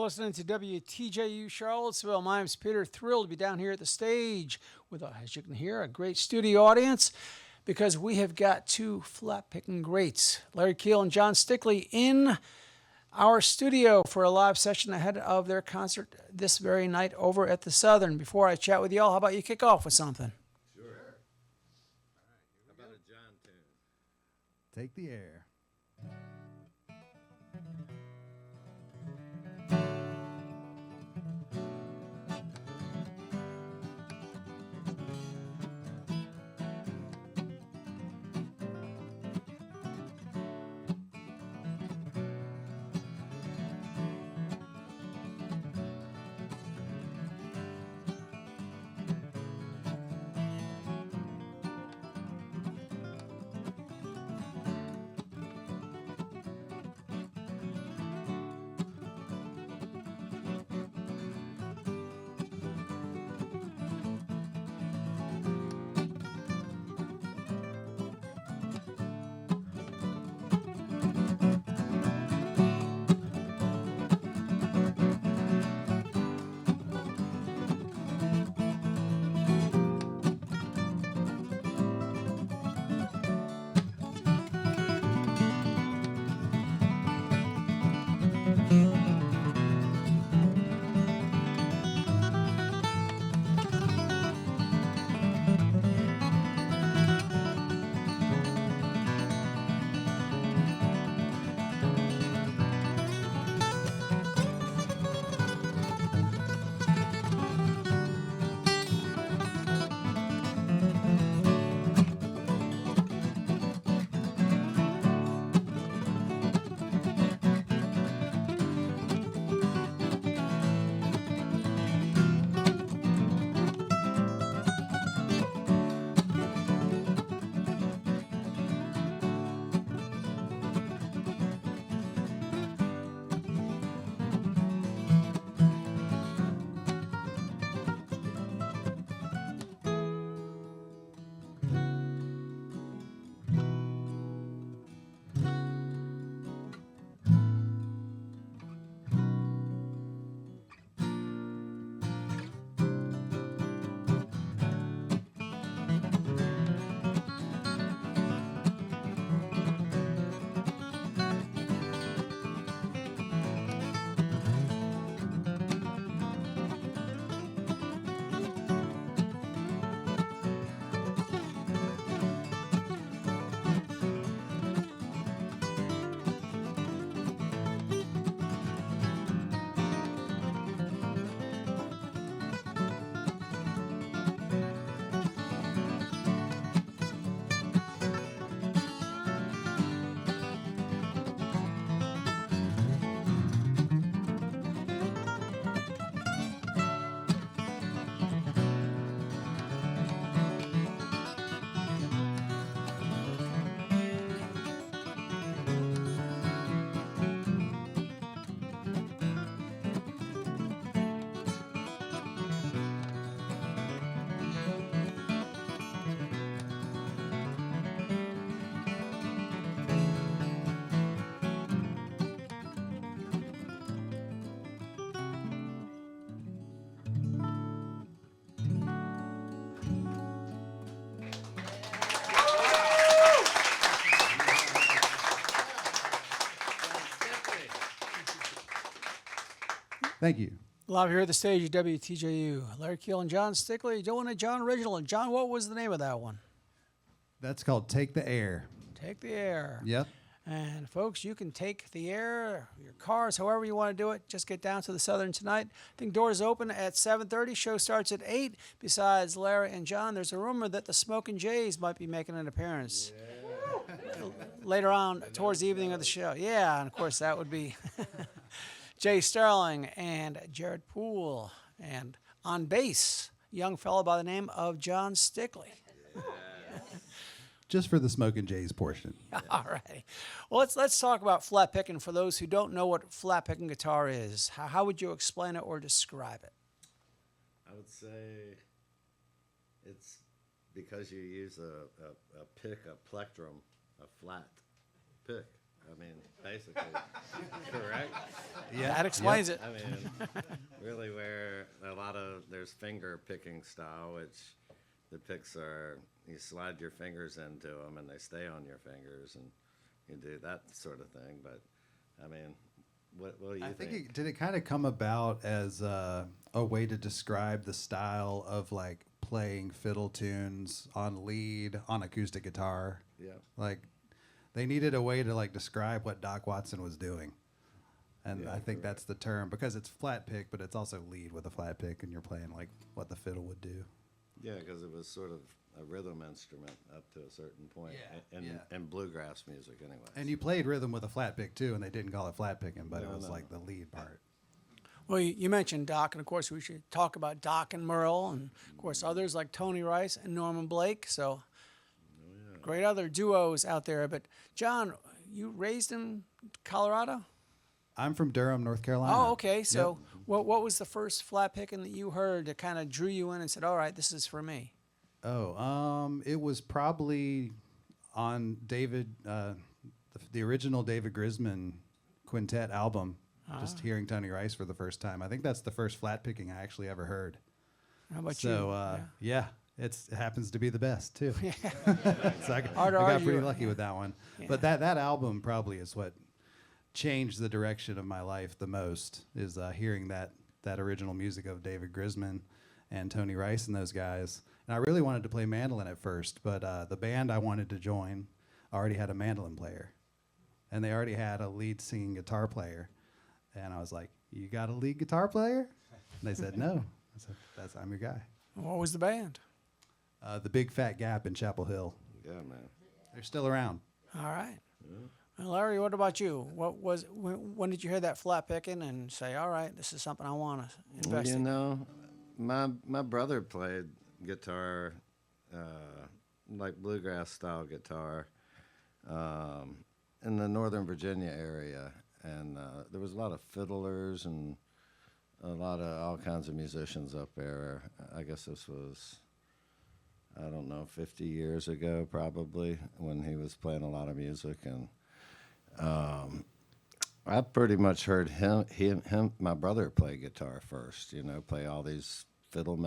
listening to WTJU Charlottesville. My name's Peter. Thrilled to be down here at the stage with, as you can hear, a great studio audience because we have got two flat-picking greats, Larry Keel and Jon Stickley, in our studio for a live session ahead of their concert this very night over at the Southern. Before I chat with y'all, how about you kick off with something? Sure. All right, how about a Jon tune? Take the air. Thank you. Live here at the stage at WTJU. Larry Keel and Jon Stickley doing a Jon original. And Jon, what was the name of that one? That's called Take the Air. Take the Air. Yep. And folks, you can take the air, your cars, however you want to do it. Just get down to the Southern tonight. I think doors open at 7:30. Show starts at 8. Besides Larry and Jon, there's a rumor that the Smokin' Jays might be making an appearance later on towards the evening of the show. Yeah, and of course that would be Jay Sterling and Jared Poole. And on bass, a young fellow by the name of Jon Stickley. Just for the Smokin' Jays portion. All right. Well, let's talk about flat picking for those who don't know what flat picking guitar is. How would you explain it or describe it? I would say it's because you use a pick, a plectrum, a flat pick. I mean, basically, correct? That explains it. I mean, really where there's finger picking style, which the picks are, you slide your fingers into them and they stay on your fingers and you do that sort of thing. But, I mean, what do you think? Did it kind of come about as a way to describe the style of like playing fiddle tunes on lead on acoustic guitar? Yeah. Like they needed a way to like describe what Doc Watson was doing. And Yeah, I think that's the term because it's flat pick, but it's also lead with a flat pick and you're playing like what the fiddle would do. Yeah, because it was sort of a rhythm instrument up to a certain point in bluegrass music anyway. And you played rhythm with a flat pick too, and they didn't call it flat picking, but it No, was no. like the lead part. Well, you mentioned Doc, and of course we should talk about Doc and Merle, and of course others like Tony Rice and Norman Blake. So great other duos out there. But John, you raised in Colorado? I'm from Durham, North Carolina. Oh, okay. So what was the first flat picking that you heard that kind of drew you in and said, all right, this is for me? It was probably on the original David Grisman quintet album. Just hearing Tony Rice for the first time. I think that's the first flat picking I actually ever heard. How about So, you? it happens to be the best too. So I Hard to got argue. pretty lucky with that one. But that album probably is what changed the direction of my life the most. Is hearing that original music of David Grisman and Tony Rice and those guys. And I really wanted to play mandolin at first, but the band I wanted to join already had a mandolin player, and they already had a lead singing guitar player. And I was like, "You got a lead guitar player?" And they said, "No." I said, I'm your guy." What was the band? The Big Fat Gap in Chapel Hill. Yeah, man. They're still around. All right. Well, Larry, what about you? When did you hear that flat picking and say, all right, this is something I want to invest You in? know, my brother played guitar, like bluegrass style guitar, in the Northern Virginia area, and there was a lot of fiddlers and a lot of all kinds of musicians up there. I guess this was, I don't know, 50 years ago probably, when he was playing a lot of music. And I pretty much heard my brother play guitar first, play all these fiddle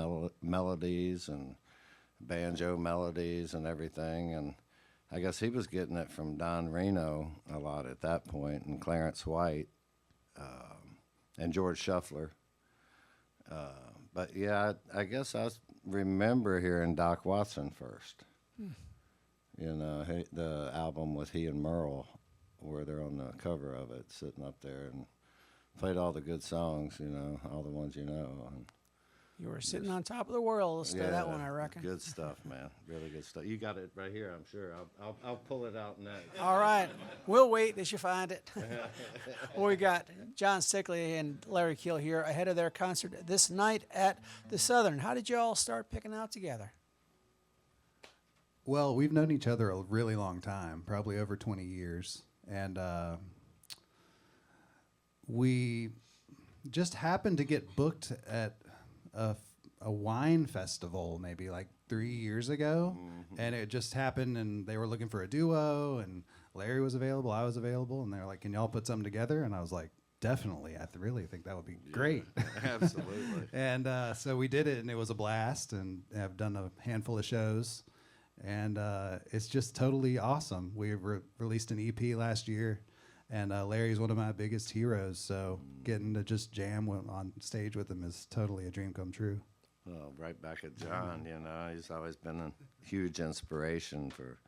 melodies and banjo melodies and everything. And I guess he was getting it from Don Reno a lot at that point, and Clarence White, and George Shuffler. But yeah, I guess I remember hearing Doc Watson first. The album with he and Merle, where they're on the cover of it, sitting up there and played all the good songs, all the ones you know. And You were sitting on top of the world. Let's do that one, I reckon. Good stuff, man. Really good stuff. You got it right here, I'm sure. I'll pull it out next. All right. We'll wait as you find it. Well, we got Jon Stickley and Larry Keel here ahead of their concert this night at the Southern. How did you all start picking out together? Well, we've known each other a really long time, probably over 20 years. And we just happened to get booked at a wine festival maybe like 3 years ago. And it just happened, and they were looking for a duo, and Larry was available, I was available, and they were like, "Can y'all put something together?" And I was like, "Definitely. I really think that would be great." Absolutely. And so we did it, and it was a blast, and have done a handful of shows. And it's just totally awesome. We released an EP last year, and Larry's one of my biggest heroes. So getting to just jam on stage with him is totally a dream come true. Well, right back at John, he's always been a huge inspiration for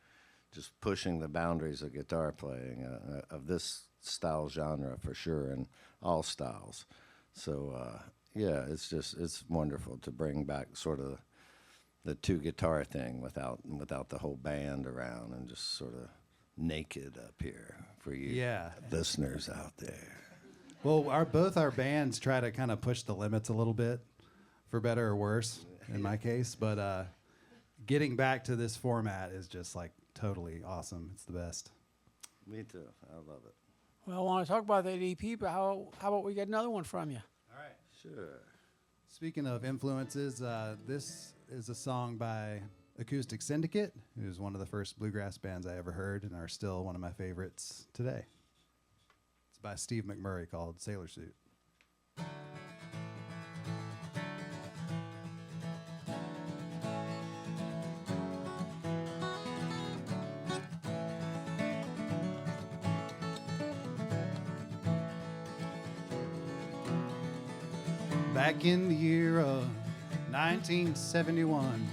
just pushing the boundaries of guitar playing, of this style genre for sure, and all styles. So, yeah, it's wonderful to bring back sort of the two guitar thing without the whole band around, and just sort of naked up here for you listeners out there. Well, both our bands try to kind of push the limits a little bit, for better or worse, in my case. But getting back to this format is just like totally awesome. It's the best. Me too. I love it. Well, I want to talk about that EP, but how about we get another one from you? All right. Sure. Speaking of influences, this is a song by Acoustic Syndicate, who's one of the first bluegrass bands I ever heard and are still one of my favorites today. It's by Steve McMurray called Sailor Suit. Back in the year of 1971,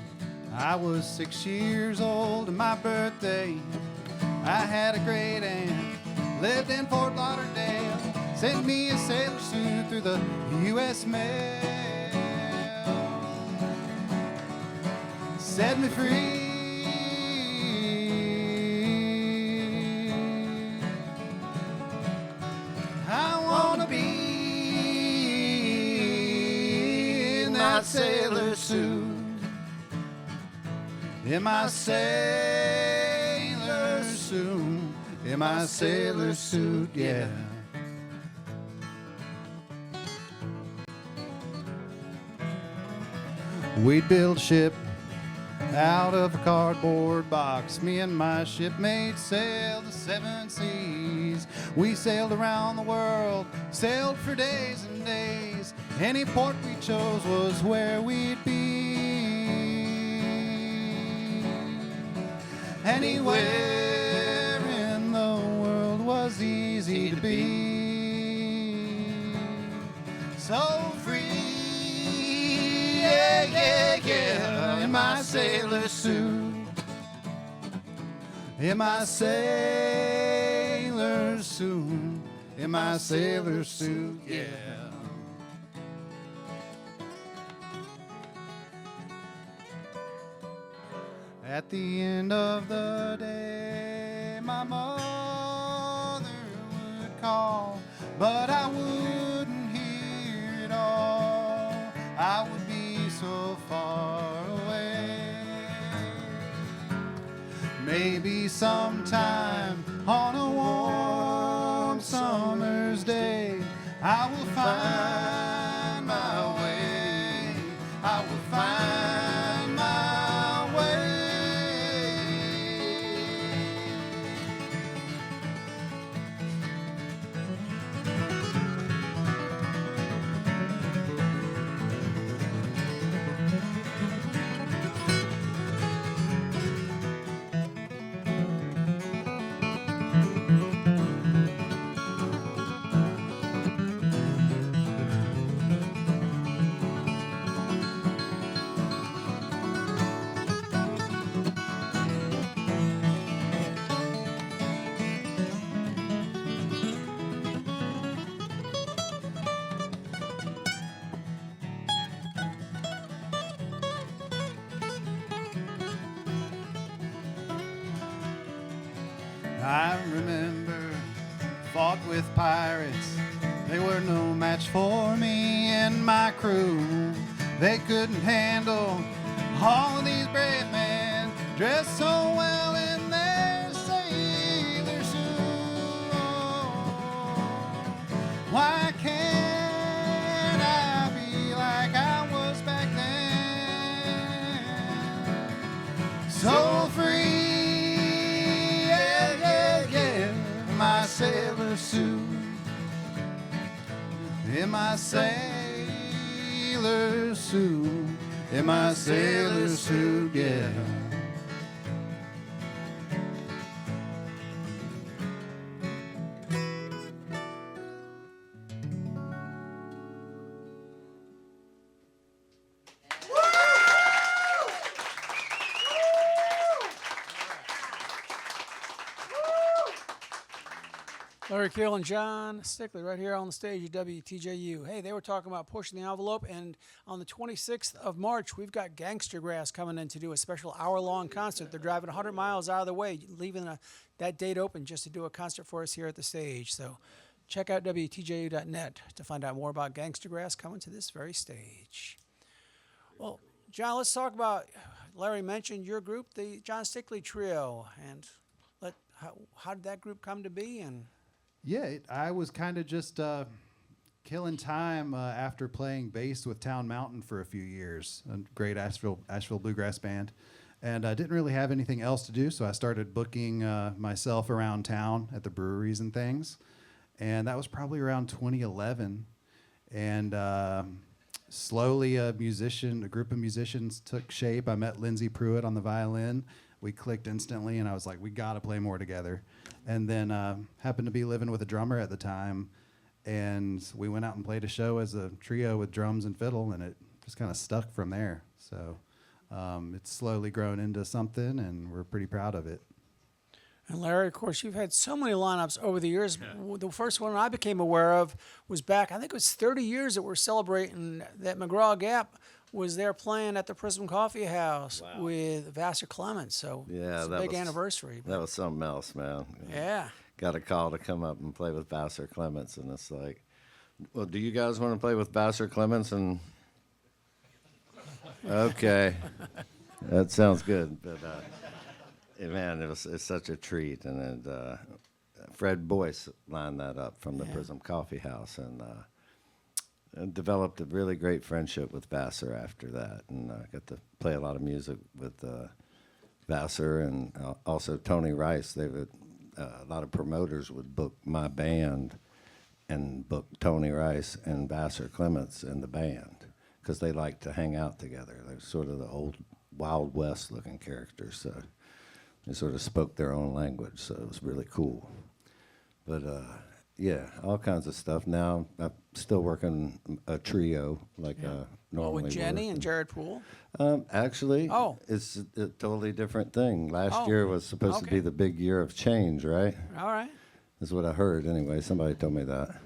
I was 6 years old and my birthday. I had a great aunt, lived in Fort Lauderdale, sent me a sailor suit through the U.S. mail. Set me free. I wanna be in that sailor suit, in my sailor suit, in my sailor suit, yeah. We'd build a ship out of a cardboard box. Me and my shipmates sailed the 7 seas. We sailed around the world, sailed for days and days. Any port we chose was where we'd be. Anywhere in the world was easy to be. So free, yeah, yeah, yeah, in my sailor suit, in my sailor suit, in my sailor suit, yeah. At the end of the day, my mother would call, but I wouldn't hear it all. I would be so far away. Maybe sometime on a warm summer's day, I will find my way. I will find my way. I remember, fought with pirates. They were no match for me and my crew. They couldn't handle all of these brave men, dressed so well in their sailor suit. Why can't I be like I was back then? So free. My sailor suit, in my sailor suit, in my sailor suit, yeah. Larry Keel and Jon Stickley right here on the stage at WTJU. Hey, they were talking about pushing the envelope, and on the 26th of March, we've got Gangster Grass coming in to do a special hour-long concert. They're driving 100 miles out of the way, leaving that date open just to do a concert for us here at the stage. So check out WTJU.net to find out more about Gangster Grass coming to this very stage. Well, Jon, let's talk about, Larry mentioned your group, the Jon Stickley Trio, and how did that group come to be? And yeah, I was kind of just killing time after playing bass with Town Mountain for a few years, a great Asheville bluegrass band, and I didn't really have anything else to do, so I started booking myself around town at the breweries and things, and that was probably around 2011. And slowly, a group of musicians took shape. I met Lindsey Pruitt on the violin. We clicked instantly, and I was like, we got to play more together. And then happened to be living with a drummer at the time, and we went out and played a show as a trio with drums and fiddle, and it just kind of stuck from there. So it's slowly grown into something, and we're pretty proud of it. And Larry, of course, you've had so many lineups over the years. Yeah. The first one I became aware of was back, I think it was 30 years that we're celebrating that McGraw Gap was there playing at the Prism Coffee House with Vassar Clements. So yeah, it's a big anniversary. That was something else, man. Yeah. Got a call to come up and play with Vassar Clements, and it's like, well, do you guys want to play with Vassar Clements? And okay, that sounds good, but. Man, it's such a treat, and Fred Boyce lined that up from the Prism Coffee House, and developed a really great friendship with Vassar after that, and got to play a lot of music with Vassar and also Tony Rice. They would a lot of promoters would book my band and book Tony Rice and Vassar Clements in the band because they liked to hang out together. They're sort of the old Wild West looking characters, so. They sort of spoke their own language, so it was really cool. But, yeah, all kinds of stuff. Now I'm still working a trio like normally. With Jenny and Jared Poole? Actually, it's a totally different thing. Last year was supposed to be the big year of change, right? All right. That's what I heard anyway. Somebody told me that.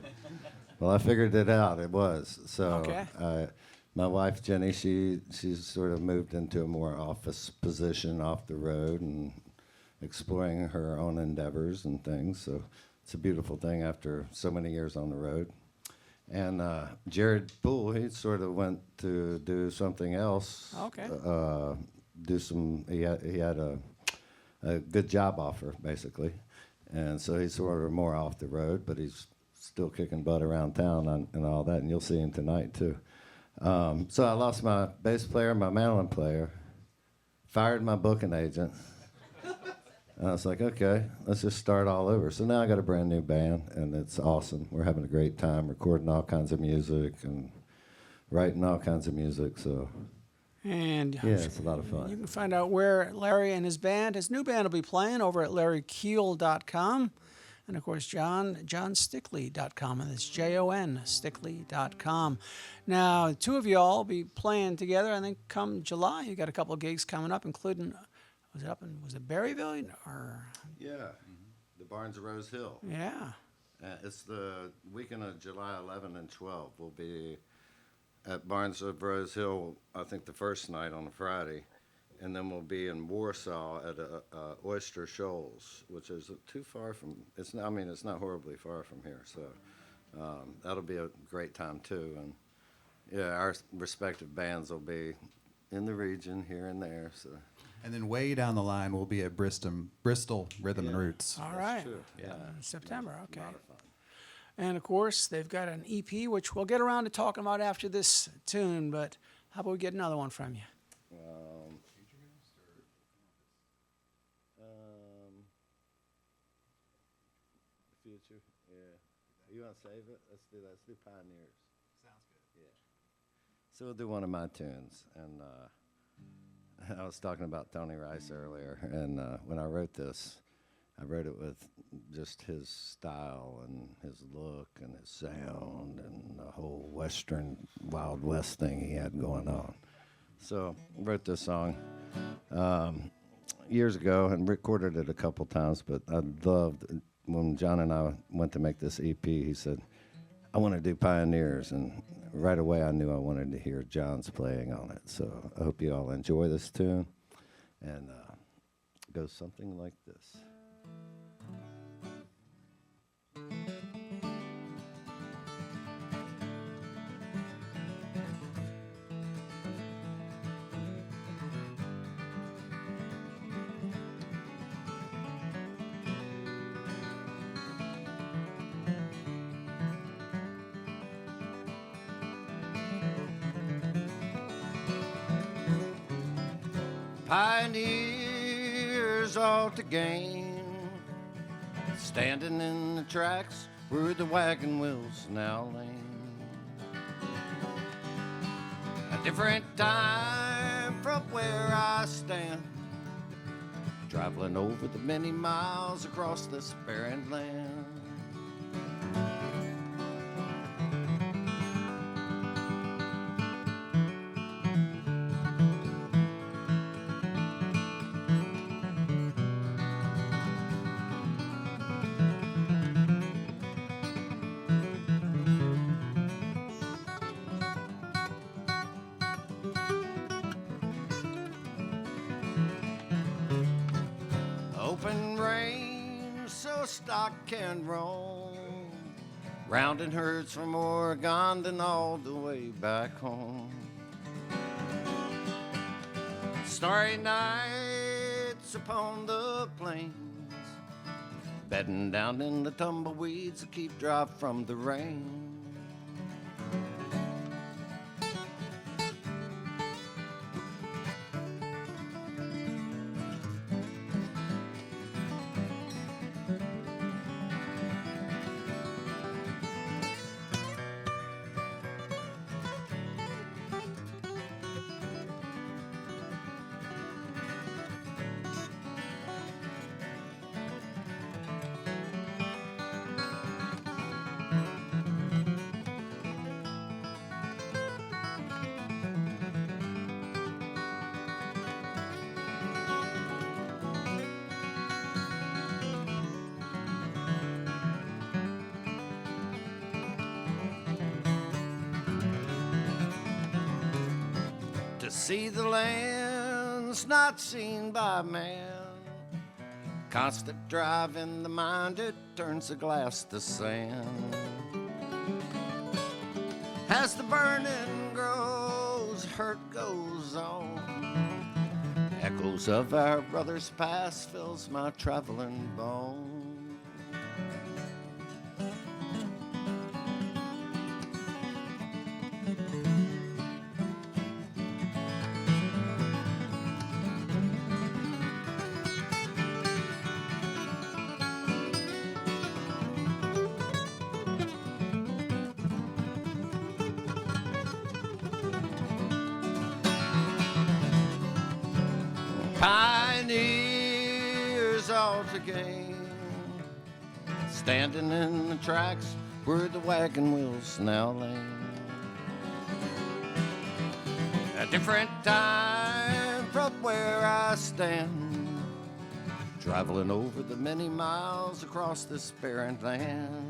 Well, I figured it out. It was. So my wife, Jenny, she's sort of moved into a more office position off the road and exploring her own endeavors and things. So it's a beautiful thing after so many years on the road. And Jared Poole, he sort of went to do something else. Okay. He had a good job offer, basically. And so he's sort of more off the road, but he's still kicking butt around town and all that, and you'll see him tonight, too. So I lost my bass player, my mandolin player, fired my booking agent. And I was like, okay, let's just start all over. So now I got a brand new band, and it's awesome. We're having a great time recording all kinds of music and writing all kinds of music. So, and yeah, it's a lot of fun. You can find out where Larry and his new band will be playing over at larrykeel.com. And, of course, JonStickley.com, and it's Jon Stickley.com. Now, the two of you all will be playing together, I think, come July. You got a couple of gigs coming up, including... Was it Berryville or? Yeah, the Barnes of Rose Hill. Yeah. It's the weekend of July 11 and 12. We'll be at Barnes of Rose Hill, I think the first night on a Friday, and then we'll be in Warsaw at Oyster Shoals, which is too far from. It's not horribly far from here, so that'll be a great time too. And yeah, our respective bands will be in the region here and there. So. And then way down the line, we'll be at Bristol Rhythm and Roots. All right. True. Yeah. September, okay. A lot of fun. And, of course, they've got an EP, which we'll get around to talking about after this tune, but how about we get another one from you? Future, yeah. You want to save it? Let's do that. Let's do Pioneers. Sounds good. Yeah. So we'll do one of my tunes, and I was talking about Tony Rice earlier, and when I wrote this, I wrote it with just his style and his look and his sound and the whole Western Wild West thing he had going on. So I wrote this song years ago and recorded it a couple times, but I loved when Jon and I went to make this EP, he said, I want to do Pioneers, and right away I knew I wanted to hear Jon's playing on it. So I hope you all enjoy this tune, and it goes something like this. Pioneers all to gain, standing in the tracks where the wagon wheels now land. A different time from where I stand, traveling over the many miles across this barren land. Open range so stock can roam, rounding herds from Oregon and all the way back home. Starry nights upon the plains, bedding down in the tumbleweeds to keep dry from the rain. See the lands not seen by man, constant drive in the mind, it turns the glass to sand. As the burning grows, hurt goes on, echoes of our brothers' past fills my traveling bones. Pioneers all to gain, standing in the tracks where the wagon wheels now land. A different time from where I stand, traveling over the many miles across this barren land.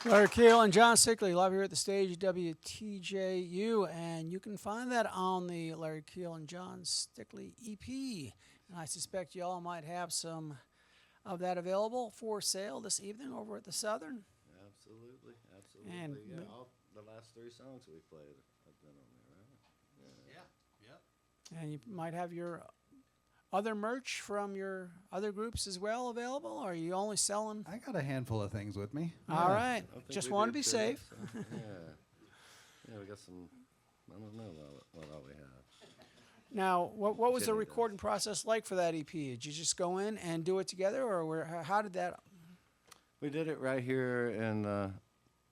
Larry Keel and Jon Stickley live here at the stage WTJU, and you can find that on the Larry Keel and Jon Stickley EP. And I suspect y'all might have some of that available for sale this evening over at the Southern. Absolutely, absolutely. And yeah, all the last 3 songs we played have been on there, right? Yeah. And you might have your other merch from your other groups as well available, or are you only selling? I got a handful of things with me. All Yeah. right. Just want to be safe. So, yeah, we got some. I don't know what all we have. Now, what was the Jimmy recording process like for that EP? Did you just go in and do it together, or how did that? We did it right here in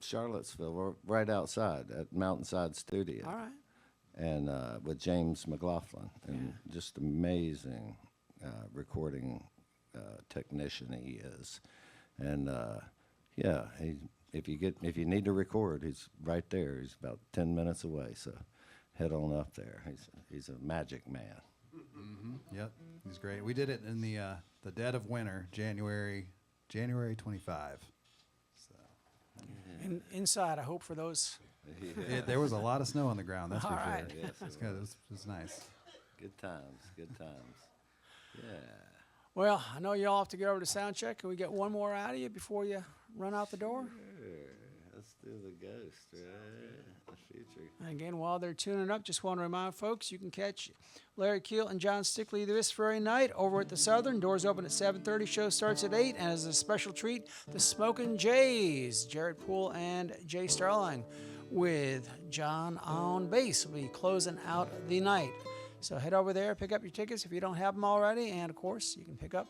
Charlottesville. We're right outside at Mountainside Studio. All right. And with James McLaughlin, and just amazing recording technician he is. And if you need to record, he's right there. He's about 10 minutes away, so head on up there. He's a magic man. Mm-hmm. Yep, he's great. We did it in the dead of winter, January 25. So And inside, I hope for those. there was a lot of snow on the ground. That's for All sure. right. Yes, It's good. It was nice. Good times, good times. Yeah. Well, I know y'all have to get over to sound check. Can we get one more out of you before you run out the door? Sure. Let's do the Ghost, right? The feature. And again, while they're tuning up, just want to remind folks you can catch Larry Keel and Jon Stickley this very night over at the Southern. Doors open at 7:30. Show starts at 8. And as a special treat, the Smokin' Jays, Jared Poole and Jay Starline, with John on bass, will be closing out the night. So head over there, pick up your tickets if you don't have them already. And, of course, you can pick up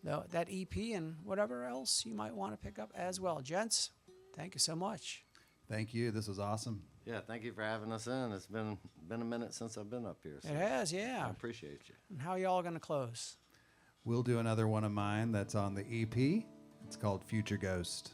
that EP and whatever else you might want to pick up as well. Gents, thank you so much. Thank you. This was awesome. Yeah, thank you for having us in. It's been a minute since I've been up here. So It has, yeah. I appreciate you. And how y'all going to close? We'll do another one of mine that's on the EP. It's called Future Ghost.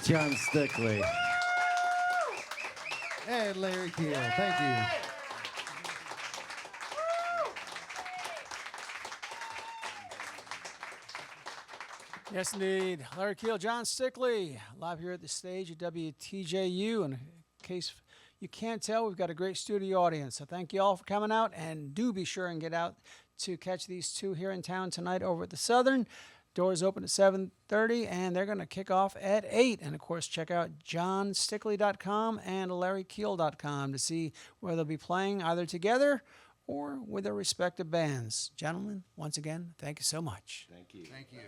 Jon Stickley. Hey, Larry Keel. Thank you. Yes, indeed. Larry Keel, Jon Stickley, live here at the stage at WTJU. And in case you can't tell, we've got a great studio audience. So thank you all for coming out. And do be sure and get out to catch these two here in town tonight over at the Southern. Doors open at 7:30, and they're going to kick off at 8. And, of course, check out JonStickley.com and LarryKeel.com to see where they'll be playing either together or with their respective bands. Gentlemen, once again, thank you so much. Thank you. Thank you.